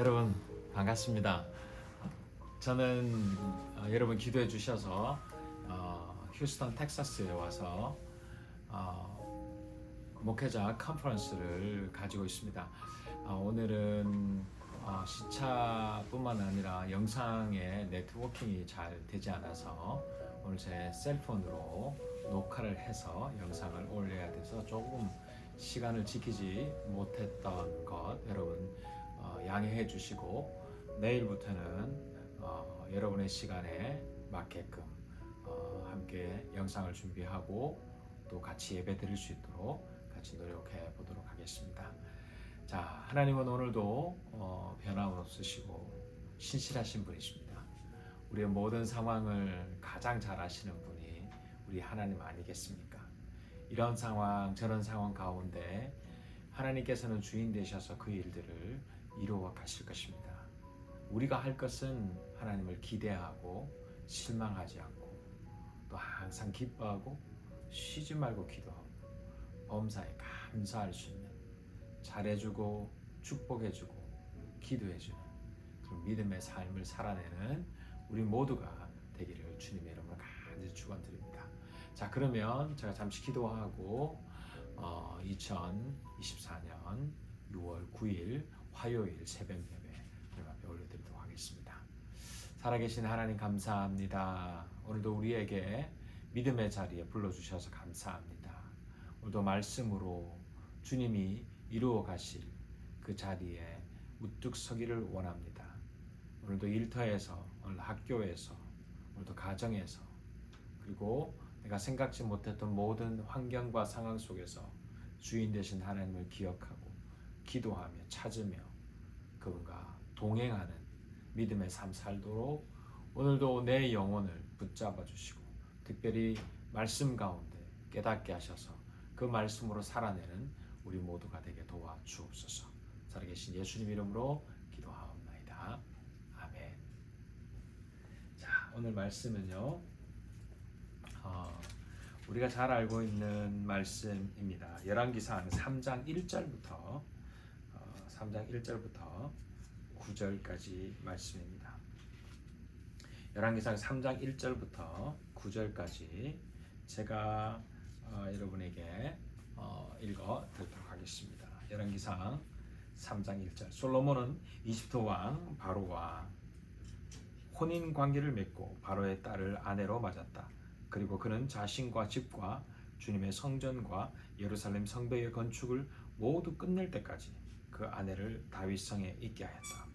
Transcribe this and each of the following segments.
여러분 반갑습니다. 저는 여러분 기도해 주셔서 휴스턴 텍사스에 와서 목회자 컨퍼런스를 가지고 있습니다. 오늘은 시차뿐만 아니라 영상의 네트워킹이 잘 되지 않아서 오늘 제 셀폰으로 녹화를 해서 영상을 올려야 돼서 조금 시간을 지키지 못했던 것 여러분 양해해 주시고 내일부터는 여러분의 시간에 맞게끔 함께 영상을 준비하고 또 같이 예배 드릴 수 있도록 같이 노력해 보도록 하겠습니다. 자, 하나님은 오늘도 변함없으시고 신실하신 분이십니다. 우리의 모든 상황을 가장 잘 아시는 분이 우리 하나님 아니겠습니까? 이런 상황 저런 상황 가운데 하나님께서는 주인 되셔서 그 일들을 이루어 가실 것입니다. 우리가 할 것은 하나님을 기대하고 실망하지 않고 또 항상 기뻐하고 쉬지 말고 기도하고 범사에 감사할 수 있는 잘해주고 축복해주고 기도해주는 그 믿음의 삶을 살아내는 우리 모두가 되기를 주님의 이름으로 간절히 축원드립니다. 자, 그러면 제가 잠시 기도하고 2024년 6월 9일 화요일 새벽 예배 여러분 앞에 올려드리도록 하겠습니다. 살아계신 하나님 감사합니다. 오늘도 우리에게 믿음의 자리에 불러주셔서 감사합니다. 오늘도 말씀으로 주님이 이루어 가실 그 자리에 우뚝 서기를 원합니다. 오늘도 일터에서, 오늘 학교에서, 오늘도 가정에서 그리고 내가 생각지 못했던 모든 환경과 상황 속에서 주인 되신 하나님을 기억하고 기도하며 찾으며 그분과 동행하는 믿음의 삶 살도록 오늘도 내 영혼을 붙잡아 주시고 특별히 말씀 가운데 깨닫게 하셔서 그 말씀으로 살아내는 우리 모두가 되게 도와주옵소서. 살아계신 예수님 이름으로 기도하옵나이다. 아멘. 자, 오늘 말씀은요 우리가 잘 알고 있는 말씀입니다. 열왕기상 3장 1절부터 9절까지 말씀입니다. 열왕기상 3장 1절부터 9절까지 제가 여러분에게 읽어 드리도록 하겠습니다. 열왕기상 3장 1절. 솔로몬은 이집트 왕 바로와 혼인 관계를 맺고 바로의 딸을 아내로 맞았다. 그리고 그는 자신과 집과 주님의 성전과 예루살렘 성벽의 건축을 모두 끝낼 때까지 그 아내를 다윗성에 있게 하였다.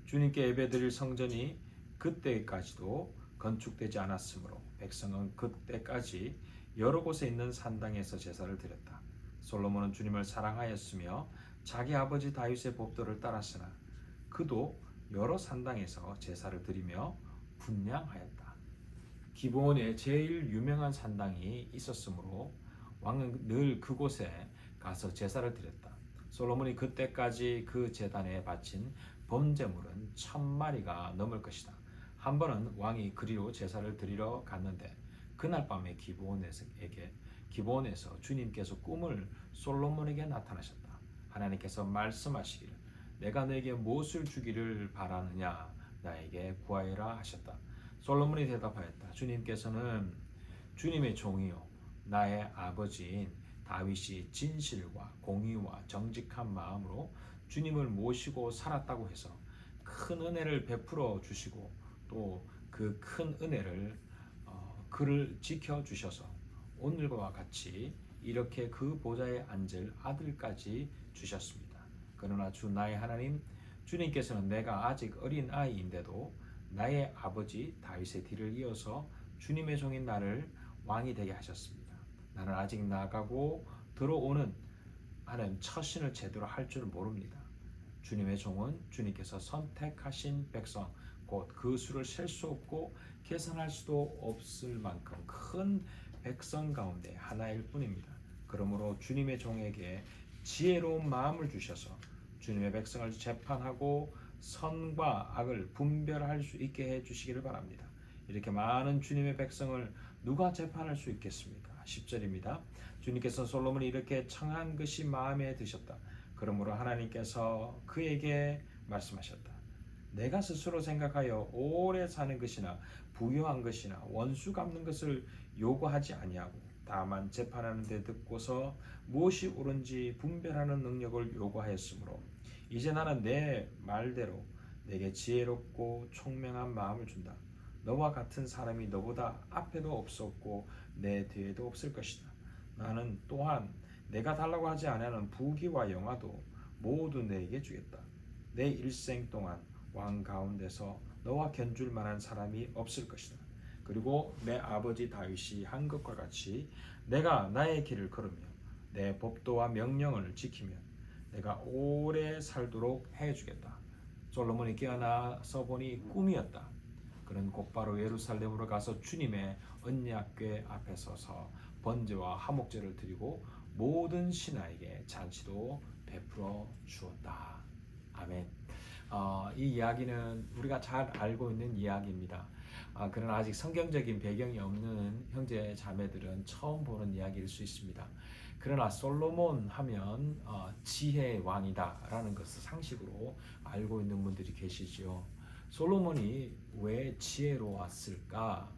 주님께 예배드릴 성전이 그때까지도 건축되지 않았으므로 백성은 그때까지 여러 곳에 있는 산당에서 제사를 드렸다. 솔로몬은 주님을 사랑하였으며 자기 아버지 다윗의 법도를 따랐으나 그도 여러 산당에서 제사를 드리며 분향하였다. 기브온에 제일 유명한 산당이 있었으므로 왕은 늘 그곳에 가서 제사를 드렸다. 솔로몬이 그때까지 그 제단에 바친 범제물은 1000마리가 넘을 것이다. 한 번은 왕이 그리로 제사를 드리러 갔는데 그날 밤에 기브온에서 주님께서 꿈을 솔로몬에게 나타나셨다. 하나님께서 말씀하시기를 내가 너에게 무엇을 주기를 바라느냐 나에게 구하여라 하셨다. 솔로몬이 대답하였다. 주님께서는 주님의 종이요 나의 아버지인 다윗이 진실과 공의와 정직한 마음으로 주님을 모시고 살았다고 해서 큰 은혜를 베풀어 주시고 또 그 큰 은혜를 그를 지켜 주셔서 오늘과 같이 이렇게 그 보좌에 앉을 아들까지 주셨습니다. 그러나 주 나의 하나님 주님께서는 내가 아직 어린 아이인데도 나의 아버지 다윗의 뒤를 이어서 주님의 종인 나를 왕이 되게 하셨습니다. 나는 아직 나가고 들어오는 하는 처신을 제대로 할 줄 모릅니다. 주님의 종은 주님께서 선택하신 백성 곧 그 수를 셀 수 없고 계산할 수도 없을 만큼 큰 백성 가운데 하나일 뿐입니다. 그러므로 주님의 종에게 지혜로운 마음을 주셔서 주님의 백성을 재판하고 선과 악을 분별할 수 있게 해주시기를 바랍니다. 이렇게 많은 주님의 백성을 누가 재판할 수 있겠습니까? 10절입니다. 주님께서 솔로몬이 이렇게 청한 것이 마음에 드셨다. 그러므로 하나님께서 그에게 말씀하셨다. 내가 스스로 생각하여 오래 사는 것이나 부유한 것이나 원수 갚는 것을 요구하지 아니하고 다만 재판하는 데 듣고서 무엇이 옳은지 분별하는 능력을 요구하였으므로 이제 나는 내 말대로 내게 지혜롭고 총명한 마음을 준다. 너와 같은 사람이 너보다 앞에도 없었고 내 뒤에도 없을 것이다. 나는 또한 내가 달라고 하지 아니하는 부귀와 영화도 모두 내게 주겠다. 내 일생 동안 왕 가운데서 너와 견줄 만한 사람이 없을 것이다. 그리고 내 아버지 다윗이 한 것과 같이 내가 나의 길을 걸으며 내 법도와 명령을 지키면 내가 오래 살도록 해주겠다. 솔로몬이 깨어나서 보니 꿈이었다. 그는 곧바로 예루살렘으로 가서 주님의 언약궤 앞에 서서 번제와 화목제를 드리고 모든 신하에게 잔치도 베풀어 주었다. 아멘. 이 이야기는 우리가 잘 알고 있는 이야기입니다. 그러나 아직 성경적인 배경이 없는 형제 자매들은 처음 보는 이야기일 수 있습니다. 그러나 솔로몬 하면 지혜의 왕이다라는 것을 상식으로 알고 있는 분들이 계시지요. 솔로몬이 왜 지혜로웠을까?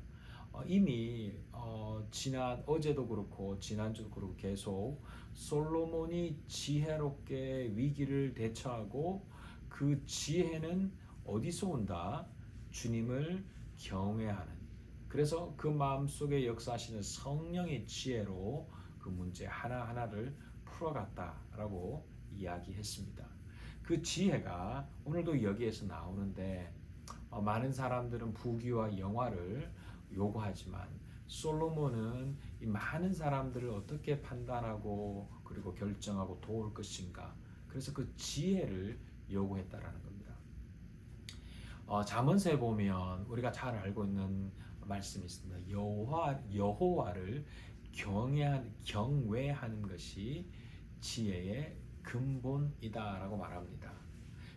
이미 지난 어제도 그렇고 지난주도 그렇고 계속 솔로몬이 지혜롭게 위기를 대처하고 그 지혜는 어디서 온다? 주님을 경외하는. 그래서 그 마음속에 역사하시는 성령의 지혜로 그 문제 하나하나를 풀어갔다라고 이야기했습니다. 그 지혜가 오늘도 여기에서 나오는데 많은 사람들은 부귀와 영화를 요구하지만 솔로몬은 이 많은 사람들을 어떻게 판단하고 그리고 결정하고 도울 것인가, 그래서 그 지혜를 요구했다라는 겁니다. 잠언서에 보면 우리가 잘 알고 있는 말씀이 있습니다. 여호와를 경외하는 것이 지혜의 근본이다라고 말합니다.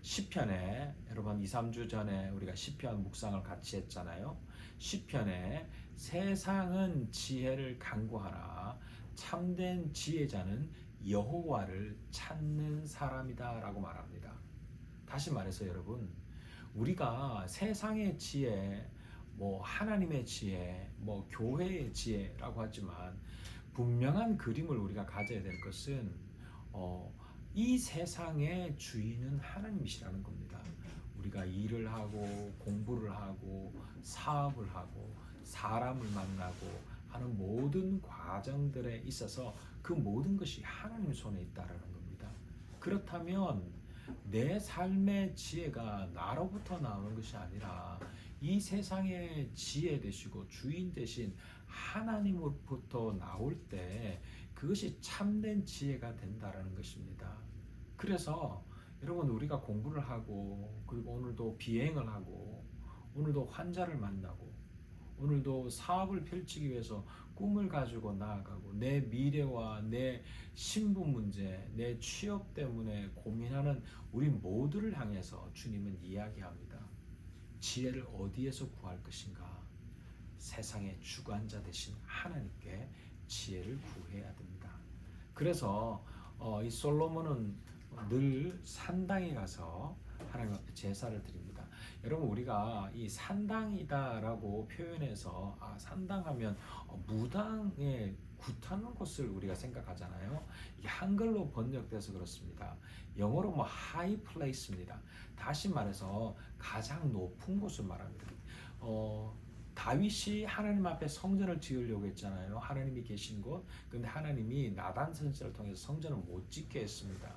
시편에 여러분 2, 3주 전에 우리가 시편 묵상을 같이 했잖아요. 시편에 세상은 지혜를 간구하나 참된 지혜자는 여호와를 찾는 사람이다라고 말합니다. 다시 말해서 여러분, 우리가 세상의 지혜, 하나님의 지혜, 교회의 지혜라고 하지만 분명한 그림을 우리가 가져야 될 것은 이 세상의 주인은 하나님이시라는 겁니다. 우리가 일을 하고 공부를 하고 사업을 하고 사람을 만나고 하는 모든 과정들에 있어서 그 모든 것이 하나님 손에 있다라는 겁니다. 그렇다면 내 삶의 지혜가 나로부터 나오는 것이 아니라 이 세상의 지혜 되시고 주인 되신 하나님으로부터 나올 때 그것이 참된 지혜가 된다라는 것입니다. 그래서 여러분, 우리가 공부를 하고 그리고 오늘도 비행을 하고 오늘도 환자를 만나고 오늘도 사업을 펼치기 위해서 꿈을 가지고 나아가고 내 미래와 내 신분 문제, 내 취업 때문에 고민하는 우리 모두를 향해서 주님은 이야기합니다. 지혜를 어디에서 구할 것인가? 세상의 주관자 되신 하나님께 지혜를 구해야 됩니다. 그래서 이 솔로몬은 늘 산당에 가서 하나님 앞에 제사를 드립니다. 여러분, 우리가 이 산당이다라고 표현해서 산당하면 무당에 굿하는 곳을 우리가 생각하잖아요. 이게 한글로 번역돼서 그렇습니다. 영어로 high place입니다. 다시 말해서 가장 높은 곳을 말합니다. 다윗이 하나님 앞에 성전을 지으려고 했잖아요. 하나님이 계신 곳. 근데 하나님이 나단 선지자를 통해서 성전을 못 짓게 했습니다.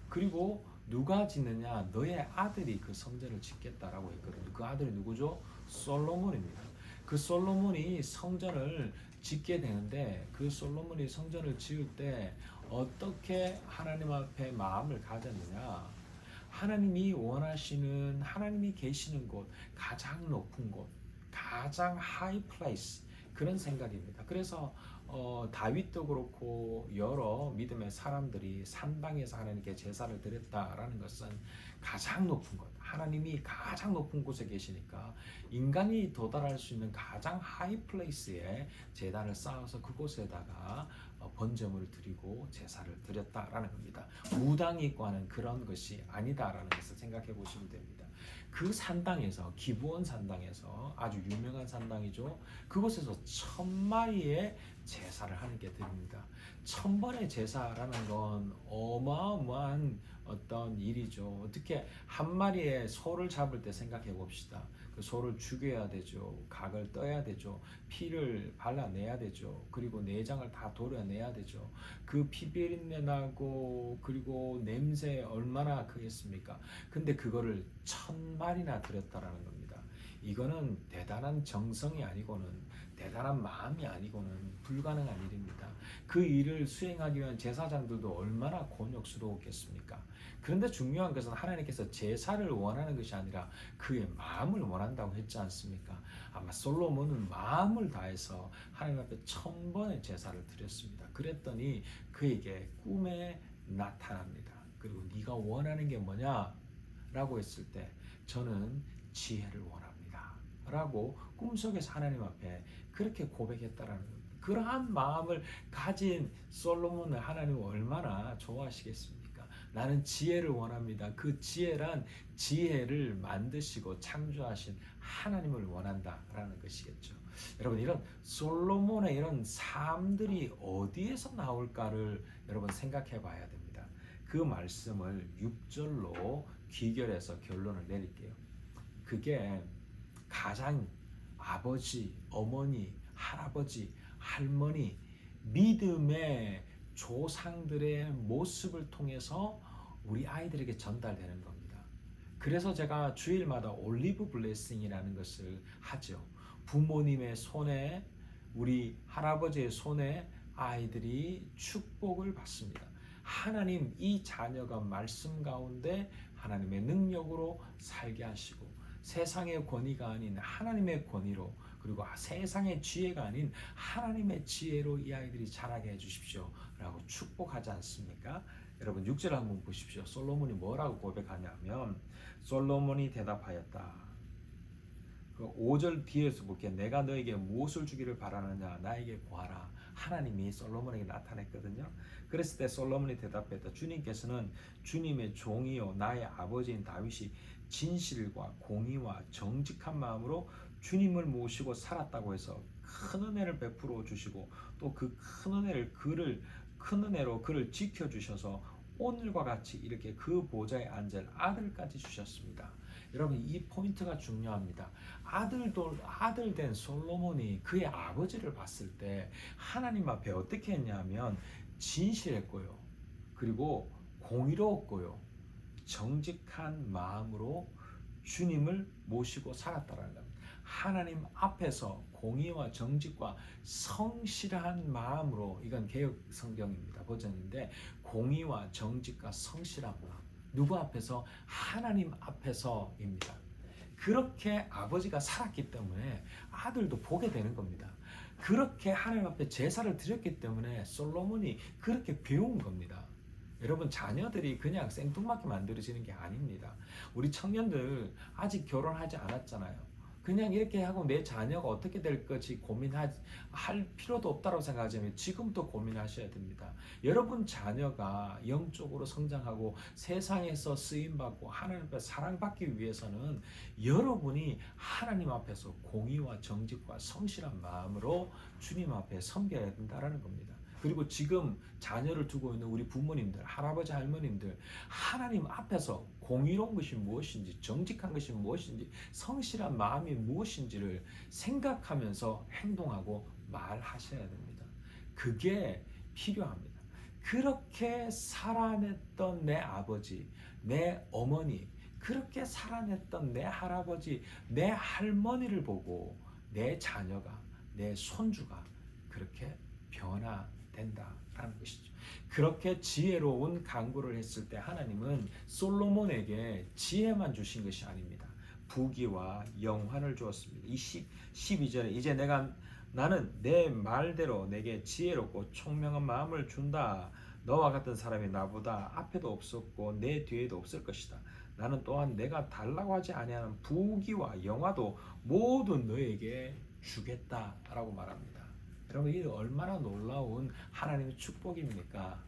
그리고 누가 짓느냐? 너의 아들이 그 성전을 짓겠다라고 했거든요. 그 아들이 누구죠? 솔로몬입니다. 그 솔로몬이 성전을 짓게 되는데 그 솔로몬이 성전을 지을 때 어떻게 하나님 앞에 마음을 가졌느냐? 하나님이 원하시는, 하나님이 계시는 곳, 가장 높은 곳, 가장 하이 플레이스, 그런 생각입니다. 그래서 다윗도 그렇고 여러 믿음의 사람들이 산당에서 하나님께 제사를 드렸다라는 것은 가장 높은 것, 하나님이 가장 높은 곳에 계시니까 인간이 도달할 수 있는 가장 하이 플레이스에 제단을 쌓아서 그곳에다가 번제물을 드리고 제사를 드렸다라는 겁니다. 무당이 있고 하는 그런 것이 아니다라는 것을 생각해 보시면 됩니다. 그 산당에서, 기브온 산당에서, 아주 유명한 산당이죠. 그곳에서 1000마리의 제사를 하나님께 드립니다. 1000번의 제사라는 건 어마어마한 어떤 일이죠. 어떻게 한 마리의 소를 잡을 때 생각해 봅시다. 그 소를 죽여야 되죠. 각을 떠야 되죠. 피를 발라내야 되죠. 그리고 내장을 다 도려내야 되죠. 그 피비린내 나고 그리고 냄새 얼마나 크겠습니까? 근데 그거를 1000마리나 드렸다라는 겁니다. 이거는 대단한 정성이 아니고는, 대단한 마음이 아니고는 불가능한 일입니다. 그 일을 수행하기 위한 제사장들도 얼마나 곤욕스러웠겠습니까? 그런데 중요한 것은 하나님께서 제사를 원하는 것이 아니라 그의 마음을 원한다고 했지 않습니까? 아마 솔로몬은 마음을 다해서 하나님 앞에 1000번의 제사를 드렸습니다. 그랬더니 그에게 꿈에 나타납니다. 그리고 네가 원하는 게 뭐냐? 라고 했을 때 저는 지혜를 원합니다. 라고 꿈속에서 하나님 앞에 그렇게 고백했다라는 겁니다. 그러한 마음을 가진 솔로몬을 하나님은 얼마나 좋아하시겠습니까? 나는 지혜를 원합니다. 그 지혜란 지혜를 만드시고 창조하신 하나님을 원한다라는 것이겠죠. 여러분, 이런 솔로몬의 이런 삶들이 어디에서 나올까를 여러분 생각해 봐야 됩니다. 그 말씀을 6절로 귀결해서 결론을 내릴게요. 그게 가장 아버지, 어머니, 할아버지, 할머니, 믿음의 조상들의 모습을 통해서 우리 아이들에게 전달되는 겁니다. 그래서 제가 주일마다 올리브 블레싱이라는 것을 하죠. 부모님의 손에, 우리 할아버지의 손에 아이들이 축복을 받습니다. 하나님, 이 자녀가 말씀 가운데 하나님의 능력으로 살게 하시고 세상의 권위가 아닌 하나님의 권위로, 그리고 세상의 지혜가 아닌 하나님의 지혜로 이 아이들이 자라게 해주십시오 라고 축복하지 않습니까? 여러분 6절 한번 보십시오. 솔로몬이 뭐라고 고백하냐면, 솔로몬이 대답하였다. 그 5절 뒤에서 볼게요. 내가 너에게 무엇을 주기를 바라느냐, 나에게 구하라. 하나님이 솔로몬에게 나타냈거든요. 그랬을 때 솔로몬이 대답했다. 주님께서는 주님의 종이요 나의 아버지인 다윗이 진실과 공의와 정직한 마음으로 주님을 모시고 살았다고 해서 큰 은혜를 베풀어 주시고, 또 그 큰 은혜를 큰 은혜로 그를 지켜 주셔서 오늘과 같이 이렇게 그 보좌에 앉을 아들까지 주셨습니다. 여러분, 이 포인트가 중요합니다. 아들 된 솔로몬이 그의 아버지를 봤을 때 하나님 앞에 어떻게 했냐면 진실했고요. 그리고 공의로웠고요. 정직한 마음으로 주님을 모시고 살았다라는 겁니다. 하나님 앞에서 공의와 정직과 성실한 마음으로, 이건 개역 성경입니다. 버전인데, 공의와 정직과 성실한 마음. 누구 앞에서? 하나님 앞에서입니다. 그렇게 아버지가 살았기 때문에 아들도 보게 되는 겁니다. 그렇게 하나님 앞에 제사를 드렸기 때문에 솔로몬이 그렇게 배운 겁니다. 여러분, 자녀들이 그냥 생뚱맞게 만들어지는 게 아닙니다. 우리 청년들 아직 결혼하지 않았잖아요. 그냥 이렇게 하고 내 자녀가 어떻게 될 것이 고민할 필요도 없다고 생각하자면 지금부터 고민하셔야 됩니다. 여러분 자녀가 영적으로 성장하고 세상에서 쓰임받고 하나님 앞에 사랑받기 위해서는 여러분이 하나님 앞에서 공의와 정직과 성실한 마음으로 주님 앞에 섬겨야 된다는 겁니다. 그리고 지금 자녀를 두고 있는 우리 부모님들, 할아버지, 할머님들, 하나님 앞에서 공의로운 것이 무엇인지, 정직한 것이 무엇인지, 성실한 마음이 무엇인지를 생각하면서 행동하고 말하셔야 됩니다. 그게 필요합니다. 그렇게 살아냈던 내 아버지, 내 어머니, 그렇게 살아냈던 내 할아버지, 내 할머니를 보고 내 자녀가, 내 손주가 그렇게 변화된다라는 것이죠. 그렇게 지혜로운 강구를 했을 때 하나님은 솔로몬에게 지혜만 주신 것이 아닙니다. 부귀와 영환을 주었습니다. 이 12절에 이제 내가 나는 내 말대로 내게 지혜롭고 총명한 마음을 준다. 너와 같은 사람이 나보다 앞에도 없었고 내 뒤에도 없을 것이다. 나는 또한 내가 달라고 하지 아니하는 부귀와 영화도 모두 너에게 주겠다라고 말합니다. 여러분, 이게 얼마나 놀라운 하나님의 축복입니까?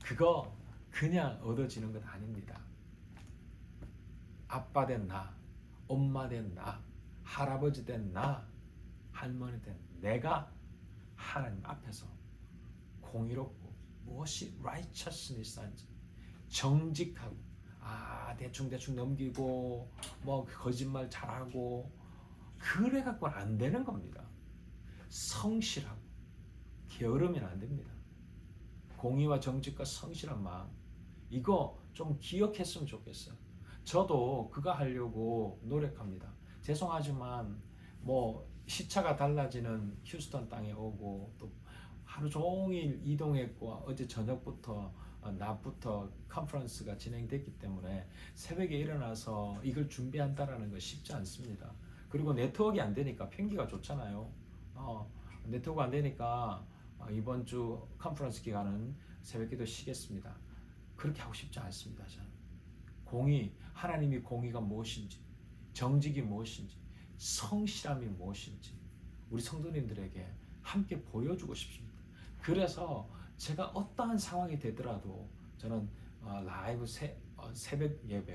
그거 그냥 얻어지는 것 아닙니다. 아빠 된 나, 엄마 된 나, 할아버지 된 나, 할머니 된 내가 하나님 앞에서 공의롭고 무엇이 righteousness인지 정직하고 대충 넘기고 뭐 거짓말 잘하고 그래 갖고는 안 되는 겁니다. 성실하고 게으르면 안 됩니다. 공의와 정직과 성실한 마음, 이거 좀 기억했으면 좋겠어요. 저도 그거 하려고 노력합니다. 죄송하지만 뭐 시차가 달라지는 휴스턴 땅에 오고 또 하루 종일 이동했고 어제 저녁부터 낮부터 컨퍼런스가 진행됐기 때문에 새벽에 일어나서 이걸 준비한다라는 거 쉽지 않습니다. 그리고 네트워크가 안 되니까 편기가 좋잖아요. 네트워크가 안 되니까 이번 주 컨퍼런스 기간은 새벽기도 쉬겠습니다. 그렇게 하고 싶지 않습니다. 저는 공의, 하나님이 공의가 무엇인지, 정직이 무엇인지, 성실함이 무엇인지 우리 성도님들에게 함께 보여주고 싶습니다. 그래서 제가 어떠한 상황이 되더라도 저는 라이브 새벽 예배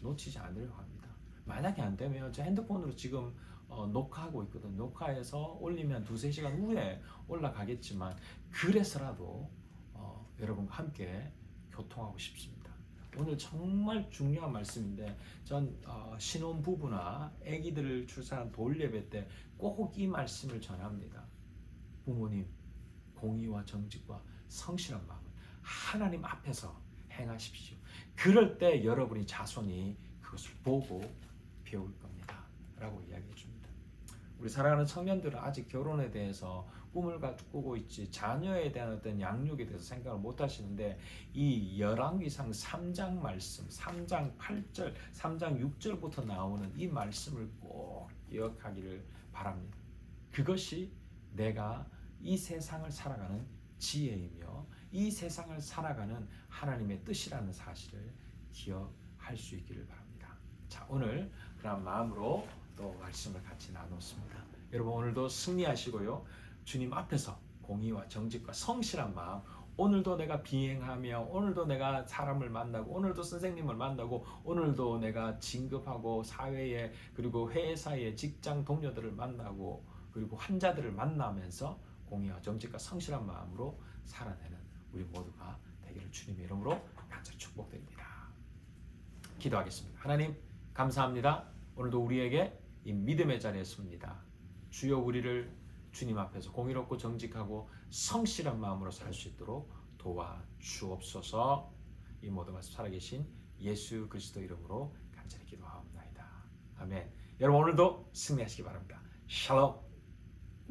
놓치지 않으려고 합니다. 만약에 안 되면 제 핸드폰으로 지금 녹화하고 있거든요. 녹화해서 올리면 2-3시간 후에 올라가겠지만 그래서라도 여러분과 함께 교통하고 싶습니다. 오늘 정말 중요한 말씀인데 전 신혼부부나 아기들을 출산한 돌예배 때 꼭 이 말씀을 전합니다. 부모님, 공의와 정직과 성실한 마음을 하나님 앞에서 행하십시오. 그럴 때 여러분이 자손이 그것을 보고 배울 겁니다. 라고 이야기해 줍니다. 우리 사랑하는 청년들은 아직 결혼에 대해서 꿈을 꾸고 있지 자녀에 대한 어떤 양육에 대해서 생각을 못 하시는데 이 열왕기상 3장 말씀 3장 8절 3장 6절부터 나오는 이 말씀을 꼭 기억하기를 바랍니다. 그것이 내가 이 세상을 살아가는 지혜이며 이 세상을 살아가는 하나님의 뜻이라는 사실을 기억할 수 있기를 바랍니다. 자, 오늘 그런 마음으로 또 말씀을 같이 나눴습니다. 여러분, 오늘도 승리하시고요. 주님 앞에서 공의와 정직과 성실한 마음, 오늘도 내가 비행하며 오늘도 내가 사람을 만나고 오늘도 선생님을 만나고 오늘도 내가 진급하고 사회에 그리고 회사의 직장 동료들을 만나고 그리고 환자들을 만나면서 공의와 정직과 성실한 마음으로 살아내는 우리 모두가 되기를 주님의 이름으로 간절히 축복드립니다. 기도하겠습니다. 하나님 감사합니다. 오늘도 우리에게 이 믿음의 자리에 섭니다. 주여 우리를 주님 앞에서 공의롭고 정직하고 성실한 마음으로 살 수 있도록 도와주옵소서. 이 모든 말씀 살아계신 예수 그리스도 이름으로 간절히 기도하옵나이다. 아멘. 여러분 오늘도 승리하시기 바랍니다. 샬롬.